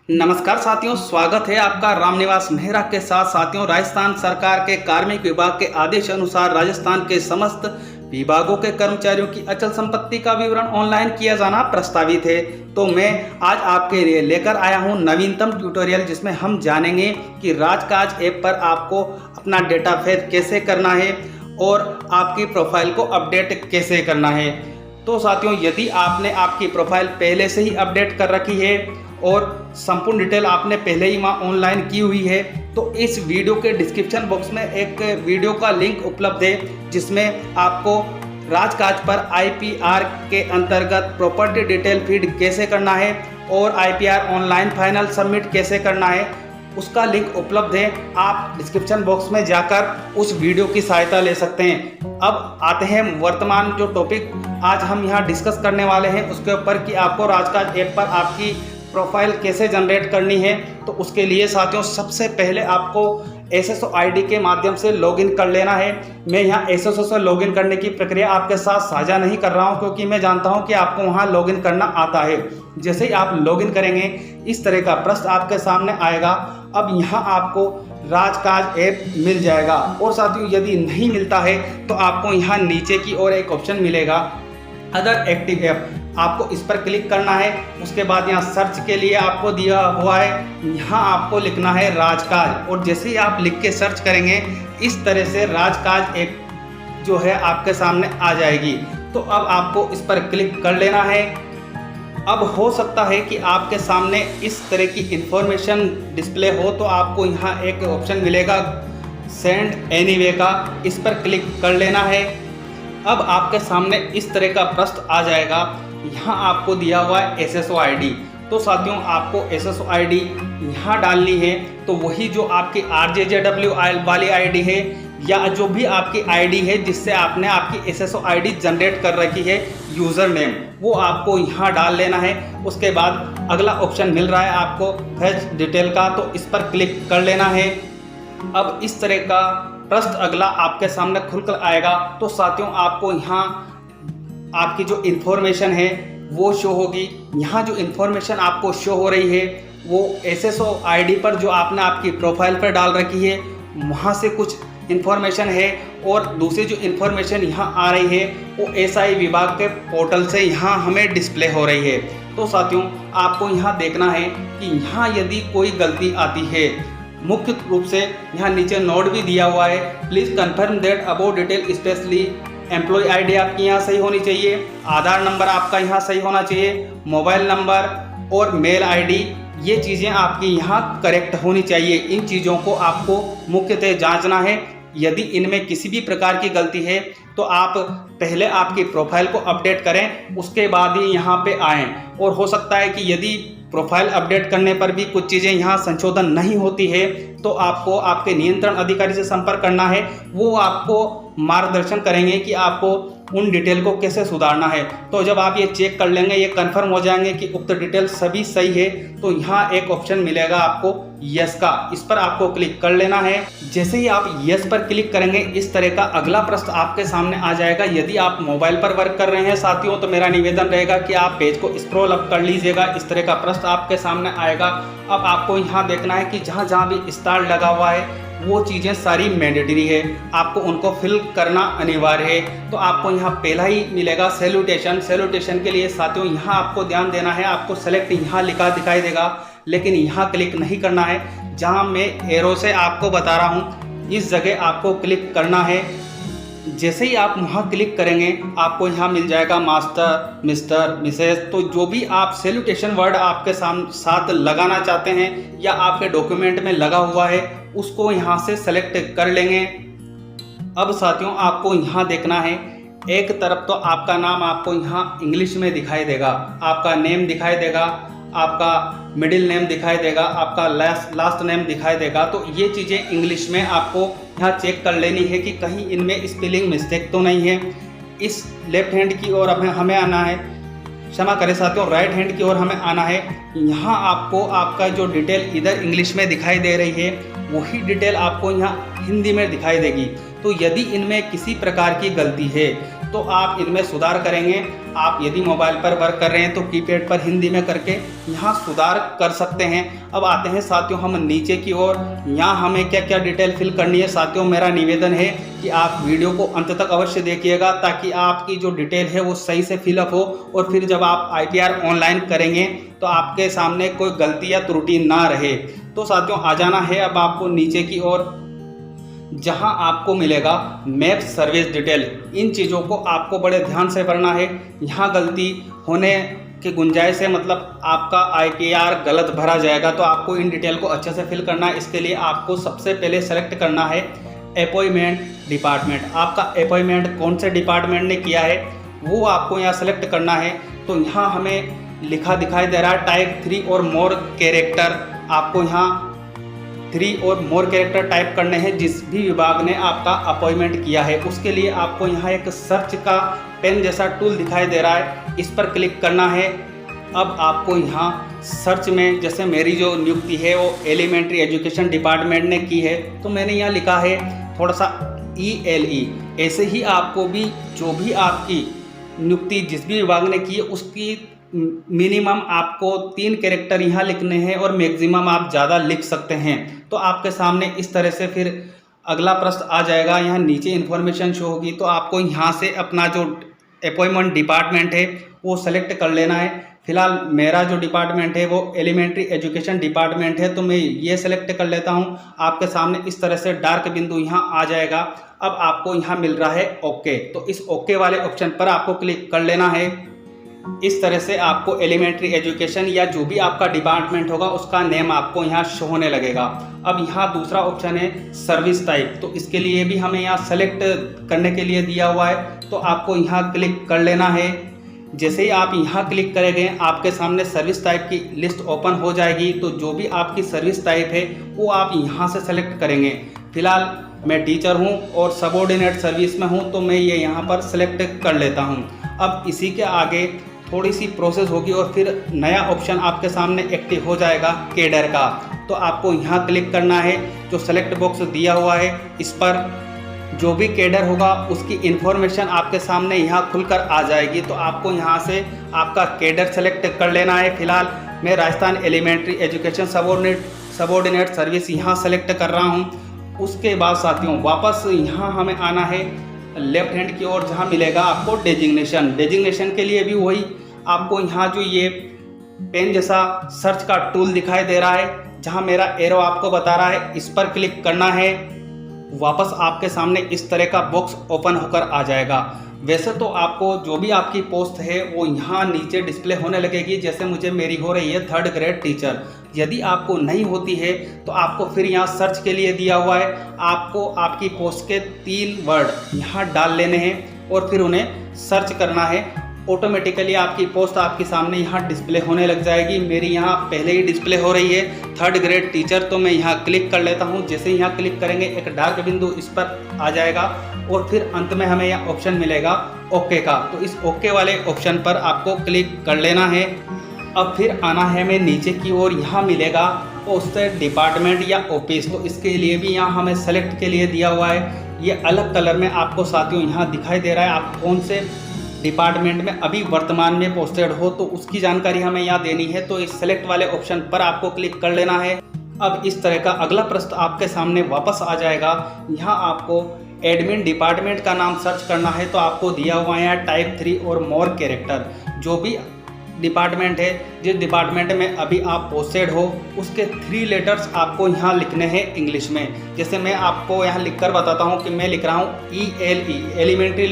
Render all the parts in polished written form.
नमस्कार साथियों, स्वागत है आपका रामनिवास मेहरा के साथ। साथियों, राजस्थान सरकार के कार्मिक विभाग के आदेश अनुसार राजस्थान के समस्त विभागों के कर्मचारियों की अचल संपत्ति का विवरण ऑनलाइन किया जाना प्रस्तावित है। तो मैं आज आपके लिए लेकर आया हूं नवीनतम ट्यूटोरियल, जिसमें हम जानेंगे कि राजकाज ऐप पर आपको अपना डेटा फेच कैसे करना है और आपकी प्रोफाइल को अपडेट कैसे करना है। तो साथियों, यदि आपने आपकी प्रोफाइल पहले से ही अपडेट कर रखी है और संपूर्ण डिटेल आपने पहले ही वहाँ ऑनलाइन की हुई है, तो इस वीडियो के डिस्क्रिप्शन बॉक्स में एक वीडियो का लिंक उपलब्ध है, जिसमें आपको राजकाज पर आईपीआर के अंतर्गत प्रॉपर्टी डिटेल फीड कैसे करना है और आईपीआर ऑनलाइन फाइनल सबमिट कैसे करना है, उसका लिंक उपलब्ध है। आप डिस्क्रिप्शन बॉक्स में जाकर उस वीडियो की सहायता ले सकते हैं। अब आते हैं वर्तमान जो टॉपिक आज हम यहाँ डिस्कस करने वाले हैं उसके ऊपर, कि आपको राजकाज ऐप पर आपकी प्रोफाइल कैसे जनरेट करनी है। तो उसके लिए साथियों, सबसे पहले आपको एसएसओ आईडी के माध्यम से लॉगिन कर लेना है। मैं यहाँ एसएसओ से लॉगिन करने की प्रक्रिया आपके साथ साझा नहीं कर रहा हूँ, क्योंकि मैं जानता हूँ कि आपको वहाँ लॉगिन करना आता है। जैसे ही आप लॉगिन करेंगे, इस तरह का पृष्ठ आपके सामने आएगा। अब यहाँ आपको राजकाज ऐप मिल जाएगा। और साथियों, यदि नहीं मिलता है तो आपको यहाँ नीचे की ओर एक ऑप्शन मिलेगा, अदर एक्टिव ऐप। आपको इस पर क्लिक करना है। उसके बाद यहाँ सर्च के लिए आपको दिया हुआ है, यहाँ आपको लिखना है राजकाज। और जैसे ही आप लिख के सर्च करेंगे, इस तरह से राजकाज ऐप जो है आपके सामने आ जाएगी। तो अब आपको इस पर क्लिक कर लेना है। अब हो सकता है कि आपके सामने इस तरह की इंफॉर्मेशन डिस्प्ले हो, तो आपको यहाँ एक ऑप्शन मिलेगा सेंड एनीवे का, इस पर क्लिक कर लेना है। अब आपके सामने इस तरह का पृष्ठ आ जाएगा। यहाँ आपको दिया हुआ है एसएसओ आईडी। तो साथियों, आपको एसएसओ आईडी यहाँ डालनी है। तो वही जो आपकी आरजेजेडब्ल्यू वाली आईडी है, या जो भी आपकी आईडी है जिससे आपने आपकी एसएसओ आईडी जनरेट कर रखी है, यूज़र नेम, वो आपको यहाँ डाल लेना है। उसके बाद अगला ऑप्शन मिल रहा है आपको फेच डिटेल का, तो इस पर क्लिक कर लेना है। अब इस तरह का पृष्ठ अगला आपके सामने खुलकर आएगा। तो साथियों, आपको यहाँ आपकी जो इन्फॉर्मेशन है वो शो होगी। यहाँ जो इन्फॉर्मेशन आपको शो हो रही है वो एसएसओ आईडी पर जो आपने आपकी प्रोफाइल पर डाल रखी है, वहाँ से कुछ इन्फॉर्मेशन है। और दूसरी जो इन्फॉर्मेशन यहाँ आ रही है वो एसआई विभाग के पोर्टल से यहाँ हमें डिस्प्ले हो रही है। तो साथियों, आपको यहाँ देखना है कि यहाँ यदि कोई गलती आती है, मुख्य रूप से यहाँ नीचे नोट भी दिया हुआ है, please confirm that about detail specially employ ID आपकी यहाँ सही होनी चाहिए, आधार नंबर आपका यहाँ सही होना चाहिए, मोबाइल नंबर और मेल आईडी, ये चीज़ें आपकी यहाँ करेक्ट होनी चाहिए। इन चीज़ों को आपको मुख्यतः जांचना है। यदि इनमें किसी भी प्रकार की गलती है तो आप पहले आपकी प्रोफाइल को अपडेट करें, उसके बाद ही यहाँ पे आएँ। और हो सकता है कि यदि प्रोफाइल अपडेट करने पर भी कुछ चीज़ें यहाँ संशोधन नहीं होती है, तो आपको आपके नियंत्रण अधिकारी से संपर्क करना है। वो आपको मार्गदर्शन करेंगे कि आपको उन डिटेल को कैसे सुधारना है। तो जब आप ये चेक कर लेंगे, ये कंफर्म हो जाएंगे कि उक्त डिटेल सभी सही है, तो यहाँ एक ऑप्शन मिलेगा आपको यस का, इस पर आपको क्लिक कर लेना है। जैसे ही आप यस पर क्लिक करेंगे, इस तरह का अगला पृष्ठ आपके सामने आ जाएगा। यदि आप मोबाइल पर वर्क कर रहे हैं साथियों, तो मेरा निवेदन रहेगा कि आप पेज को स्क्रॉल अप कर लीजिएगा। इस तरह का पृष्ठ आपके सामने आएगा। अब आपको यहाँ देखना है कि जहाँ जहाँ भी स्टार लगा हुआ है वो चीज़ें सारी मैंडेटरी है, आपको उनको फिल करना अनिवार्य है। तो आपको यहाँ पहला ही मिलेगा सैल्यूटेशन। सैल्यूटेशन के लिए साथियों यहाँ आपको ध्यान देना है, आपको सेलेक्ट यहाँ लिखा दिखाई देगा, लेकिन यहाँ क्लिक नहीं करना है। जहाँ मैं एरो से आपको बता रहा हूँ, इस जगह आपको क्लिक करना है। जैसे ही आप वहाँ क्लिक करेंगे, आपको यहाँ मिल जाएगा मास्टर, मिस्टर, मिसेस। तो जो भी आप सैल्यूटेशन वर्ड आपके साथ लगाना चाहते हैं या आपके डॉक्यूमेंट में लगा हुआ है, उसको यहाँ से सेलेक्ट कर लेंगे। अब साथियों, आपको यहाँ देखना है, एक तरफ तो आपका नाम आपको यहाँ इंग्लिश में दिखाई देगा, आपका नेम दिखाई देगा, आपका मिडिल नेम दिखाई देगा, आपका लास्ट नेम दिखाई देगा। तो ये चीज़ें इंग्लिश में आपको यहाँ चेक कर लेनी है कि कहीं इनमें स्पेलिंग मिस्टेक तो नहीं है। इस लेफ्ट हैंड की ओर हमें आना है, क्षमा करें साथियों, राइट हैंड की ओर हमें आना है। यहाँ आपको आपका जो डिटेल इधर इंग्लिश में दिखाई दे रही है, वही डिटेल आपको यहाँ हिंदी में दिखाई देगी। तो यदि इनमें किसी प्रकार की गलती है तो आप इनमें सुधार करेंगे। आप यदि मोबाइल पर वर्क कर रहे हैं तो कीपैड पर हिंदी में करके यहाँ सुधार कर सकते हैं। अब आते हैं साथियों हम नीचे की ओर, यहाँ हमें क्या क्या डिटेल फिल करनी है। साथियों मेरा निवेदन है कि आप वीडियो को अंत तक अवश्य देखिएगा ताकि आपकी जो डिटेल है वो सही से फिलअप हो, और फिर जब आप ITR ऑनलाइन करेंगे तो आपके सामने कोई गलती या त्रुटि ना रहे। तो साथियों आ जाना है अब आपको नीचे की ओर, जहां आपको मिलेगा मैप सर्विस डिटेल। इन चीज़ों को आपको बड़े ध्यान से पढ़ना है। यहाँ गलती होने की गुंजाइश है, मतलब आपका ITR गलत भरा जाएगा, तो आपको इन डिटेल को अच्छे से फिल करना है। इसके लिए आपको सबसे पहले सेलेक्ट करना है अपॉइंटमेंट डिपार्टमेंट। आपका अपॉइंटमेंट कौन से डिपार्टमेंट ने किया है वो आपको यहाँ सेलेक्ट करना है। तो यहाँ हमें लिखा दिखाई दे रहा है टाइप 3 और मोर कैरेक्टर। आपको यहाँ 3 और मोर कैरेक्टर टाइप करने हैं जिस भी विभाग ने आपका अपॉइंटमेंट किया है। उसके लिए आपको यहाँ एक सर्च का पेन जैसा टूल दिखाई दे रहा है, इस पर क्लिक करना है। अब आपको यहाँ सर्च में, जैसे मेरी जो नियुक्ति है वो एलिमेंट्री एजुकेशन डिपार्टमेंट ने की है, तो मैंने यहाँ लिखा है थोड़ा सा ELE। ऐसे ही आपको भी जो भी आपकी नियुक्ति जिस भी विभाग ने की है उसकी मिनिमम आपको 3 कैरेक्टर यहाँ लिखने हैं और मैक्सिमम आप ज़्यादा लिख सकते हैं। तो आपके सामने इस तरह से फिर अगला प्रश्न आ जाएगा। यहाँ नीचे इन्फॉर्मेशन शो होगी, तो आपको यहाँ से अपना जो अपॉइंटमेंट डिपार्टमेंट है वो सेलेक्ट कर लेना है। फिलहाल मेरा जो डिपार्टमेंट है वो एलिमेंट्री एजुकेशन डिपार्टमेंट है, तो मैं ये सेलेक्ट कर लेता हूँ। आपके सामने इस तरह से डार्क बिंदु यहाँ आ जाएगा। अब आपको यहाँ मिल रहा है ओके, तो इस ओके वाले ऑप्शन पर आपको क्लिक कर लेना है। इस तरह से आपको एलिमेंट्री एजुकेशन या जो भी आपका डिपार्टमेंट होगा उसका नेम आपको यहाँ शो होने लगेगा। अब यहाँ दूसरा ऑप्शन है सर्विस टाइप, तो इसके लिए भी हमें यहाँ सेलेक्ट करने के लिए दिया हुआ है, तो आपको यहाँ क्लिक कर लेना है। जैसे ही आप यहाँ क्लिक करेंगे आपके सामने सर्विस टाइप की लिस्ट ओपन हो जाएगी। तो जो भी आपकी सर्विस टाइप है वो आप यहाँ से सेलेक्ट करेंगे। फिलहाल मैं टीचर हूँ और सबऑर्डिनेट सर्विस में हूँ, तो मैं ये यहाँ पर सेलेक्ट कर लेता हूँ। अब इसी के आगे थोड़ी सी प्रोसेस होगी और फिर नया ऑप्शन आपके सामने एक्टिव हो जाएगा कैडर का। तो आपको यहाँ क्लिक करना है, जो सेलेक्ट बॉक्स दिया हुआ है इस पर जो भी कैडर होगा उसकी इन्फॉर्मेशन आपके सामने यहाँ खुलकर आ जाएगी। तो आपको यहाँ से आपका कैडर सेलेक्ट कर लेना है। फिलहाल मैं Rajasthan elementary education subordinate service यहाँ सेलेक्ट कर रहा हूँ। उसके बाद साथियों वापस यहाँ हमें आना है लेफ्ट हैंड की ओर, जहाँ मिलेगा आपको डेजिग्नेशन के लिए भी वही आपको यहाँ जो ये पेन जैसा सर्च का टूल दिखाई दे रहा है, जहाँ मेरा एरो आपको बता रहा है, इस पर क्लिक करना है। वापस आपके सामने इस तरह का बॉक्स ओपन होकर आ जाएगा। वैसे तो आपको जो भी आपकी पोस्ट है वो यहाँ नीचे डिस्प्ले होने लगेगी, जैसे मुझे मेरी हो रही है 3rd ग्रेड टीचर। यदि आपको नहीं होती है तो आपको फिर यहाँ सर्च के लिए दिया हुआ है, आपको आपकी पोस्ट के 3 वर्ड यहाँ डाल लेने हैं और फिर उन्हें सर्च करना है। ऑटोमेटिकली आपकी पोस्ट आपके सामने यहाँ डिस्प्ले होने लग जाएगी। मेरी यहाँ पहले ही डिस्प्ले हो रही है 3rd ग्रेड टीचर, तो मैं यहाँ क्लिक कर लेता हूँ। जैसे यहाँ क्लिक करेंगे एक डार्क बिंदु इस पर आ जाएगा और फिर अंत में हमें यह ऑप्शन मिलेगा ओके का। तो इस ओके वाले ऑप्शन पर आपको क्लिक कर लेना है। अब फिर आना है हमें नीचे की ओर, यहाँ मिलेगा पोस्ट डिपार्टमेंट या ऑफिस, तो इसके लिए भी यहाँ हमें सेलेक्ट के लिए दिया हुआ है। ये अलग कलर में आपको साथियों यहाँ दिखाई दे रहा है। आप कौन से डिपार्टमेंट में अभी वर्तमान में पोस्टेड हो तो उसकी जानकारी हमें यहाँ देनी है। तो इस सेलेक्ट वाले ऑप्शन पर आपको क्लिक कर लेना है। अब इस तरह का अगला प्रश्न आपके सामने वापस आ जाएगा। यहाँ आपको एडमिन डिपार्टमेंट का नाम सर्च करना है, तो आपको दिया हुआ है टाइप 3 और मोर कैरेक्टर। जो भी डिपार्टमेंट है, जिस डिपार्टमेंट में अभी आप पोस्टेड हो उसके 3 लेटर्स आपको यहाँ लिखने हैं इंग्लिश में। जैसे मैं आपको यहाँ लिखकर बताता हूँ कि मैं लिख रहा हूँ ELE एलिमेंट्री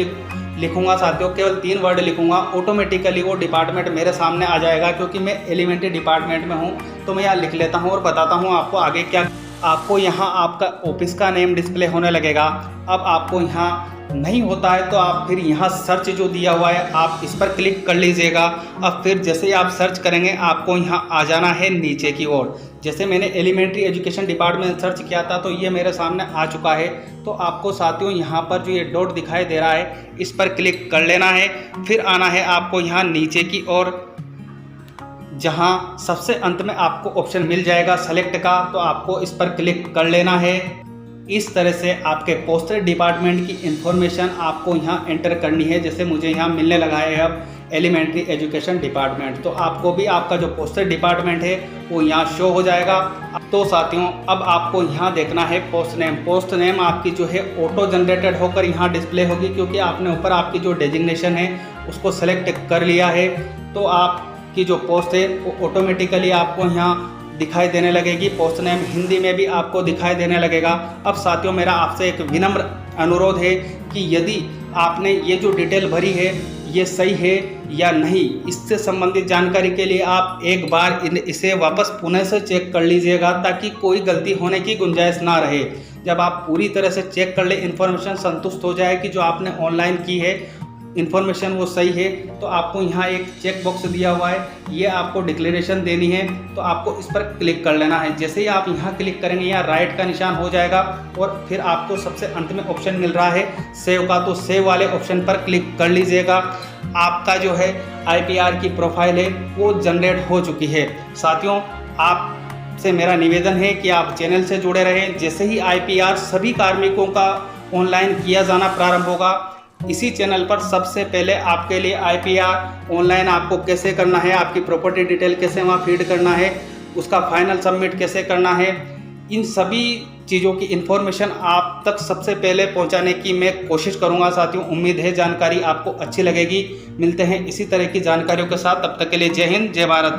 लिखूंगा साथियों, केवल 3 वर्ड लिखूंगा। ऑटोमेटिकली वो डिपार्टमेंट मेरे सामने आ जाएगा, क्योंकि मैं एलिमेंट्री डिपार्टमेंट में हूँ। तो मैं यहाँ लिख लेता हूँ और बताता हूँ आपको आगे क्या। आपको यहाँ आपका ऑफिस का नेम डिस्प्ले होने लगेगा। अब आपको यहाँ नहीं होता है तो आप फिर यहाँ सर्च जो दिया हुआ है आप इस पर क्लिक कर लीजिएगा। अब फिर जैसे ही आप सर्च करेंगे आपको यहाँ आ जाना है नीचे की ओर। जैसे मैंने एलिमेंट्री एजुकेशन डिपार्टमेंट सर्च किया था तो ये मेरे सामने आ चुका है। तो आपको साथियों यहाँ पर जो ये डॉट दिखाई दे रहा है इस पर क्लिक कर लेना है। फिर आना है आपको यहाँ नीचे की ओर, जहाँ सबसे अंत में आपको ऑप्शन मिल जाएगा सेलेक्ट का, तो आपको इस पर क्लिक कर लेना है। इस तरह से आपके पोस्टेड डिपार्टमेंट की इंफॉर्मेशन आपको यहाँ एंटर करनी है। जैसे मुझे यहाँ मिलने लगा है अब एलिमेंट्री एजुकेशन डिपार्टमेंट, तो आपको भी आपका जो पोस्टेड डिपार्टमेंट है वो यहाँ शो हो जाएगा। तो साथियों, अब आपको यहाँ देखना है पोस्ट नेम। पोस्ट नेम आपकी जो है ऑटो जनरेटेड होकर यहाँ डिस्प्ले होगी, क्योंकि आपने ऊपर आपकी जो डेजिग्नेशन है उसको सेलेक्ट कर लिया है। तो आपकी जो पोस्ट है वो ऑटोमेटिकली आपको यहाँ दिखाई देने लगेगी। पोस्ट नेम हिंदी में भी आपको दिखाई देने लगेगा। अब साथियों, मेरा आपसे एक विनम्र अनुरोध है कि यदि आपने ये जो डिटेल भरी है ये सही है या नहीं, इससे संबंधित जानकारी के लिए आप एक बार इसे वापस पुनः से चेक कर लीजिएगा, ताकि कोई गलती होने की गुंजाइश ना रहे। जब आप पूरी तरह से चेक कर ले, इन्फॉर्मेशन संतुष्ट हो जाए कि जो आपने ऑनलाइन की है इन्फॉर्मेशन वो सही है, तो आपको यहाँ एक चेक बॉक्स दिया हुआ है, ये आपको डिक्लेरेशन देनी है। तो आपको इस पर क्लिक कर लेना है। जैसे ही आप यहाँ क्लिक करेंगे, यहाँ राइट का निशान हो जाएगा और फिर आपको सबसे अंत में ऑप्शन मिल रहा है सेव का, तो सेव वाले ऑप्शन पर क्लिक कर लीजिएगा। आपका जो है IPR की प्रोफाइल है वो जनरेट हो चुकी है। साथियों, आप से मेरा निवेदन है कि आप चैनल से जुड़े रहें। जैसे ही IPR सभी कार्मिकों का ऑनलाइन किया जाना प्रारंभ होगा, इसी चैनल पर सबसे पहले आपके लिए IPR ऑनलाइन आपको कैसे करना है, आपकी प्रॉपर्टी डिटेल कैसे वहाँ फीड करना है, उसका फाइनल सबमिट कैसे करना है, इन सभी चीज़ों की इन्फॉर्मेशन आप तक सबसे पहले पहुंचाने की मैं कोशिश करूंगा। साथियों, उम्मीद है जानकारी आपको अच्छी लगेगी। मिलते हैं इसी तरह की जानकारियों के साथ, तब तक के लिए जय हिंद, जय भारत।